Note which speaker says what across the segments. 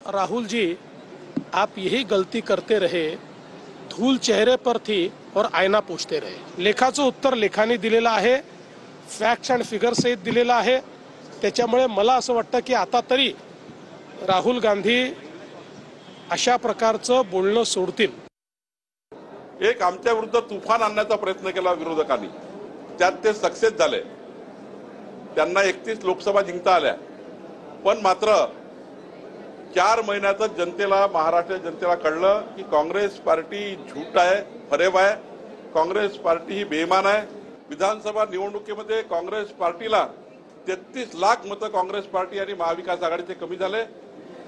Speaker 1: राहुल जी, आप यही गलती करते रहे, धूल चेहरे पर थी और आईना पोछते रहे। लेखाचं उत्तर लेखाने दिलेलं आहे, फॅक्ट्स अँड फिगर सहित दिलेलं आहे। त्याच्यामुळे मला असं वाटतं की आता तरी राहुल गांधी अशा प्रकारचं बोलणं सोडतील।
Speaker 2: एक आमच्या विरुद्ध तुफान आणण्याचा प्रयत्न केला विरोधकांनी, त्यात ते सक्सेस झाले। त्यांना 31 लोकसभा जिंकता आल्या, पण मात्र 4 महिन्यातच जनतेला, महाराष्ट्र जनतेला कळलं की काँग्रेस पार्टी झूठ आहे, फरेब आहे, काँग्रेस पार्टी ही बेईमान आहे। विधानसभा निवडणुकीमध्ये काँग्रेस पार्टीला 33 लाख मतं काँग्रेस पार्टी आणि महाविकास आघाडीचे कमी झाले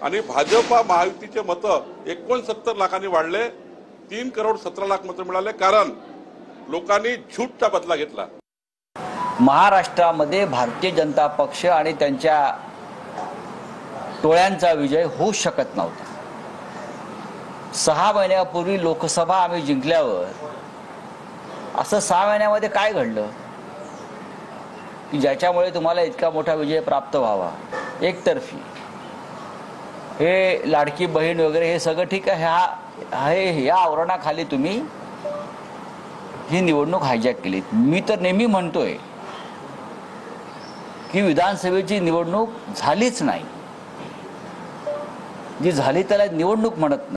Speaker 2: आणि भाजपा महायुतीचे मतं 69 लाखांनी वाढले। 3 करोड 17 लाख मतं मिळाले, कारण लोकांनी झूठचा बदला घेतला।
Speaker 3: महाराष्ट्रामध्ये भारतीय जनता पक्ष आणि त्यांच्या टोळ्यांचा विजय होऊ शकत नव्हता। 6 महिन्यापूर्वी लोकसभा आम्ही जिंकल्यावर असं 6 महिन्यामध्ये काय घडलं की ज्याच्यामुळे तुम्हाला इतका मोठा विजय प्राप्त व्हावा? एकतर्फी हे लाडकी बहीण वगैरे हे सगळं ठीक आहे, या आवरणाखाली तुम्ही ही निवडणूक हायजॅक केली। मी तर नेहमी म्हणतोय की विधानसभेची निवडणूक झालीच नाही, जी झाली त्याला निवडणूक म्हणत नाही।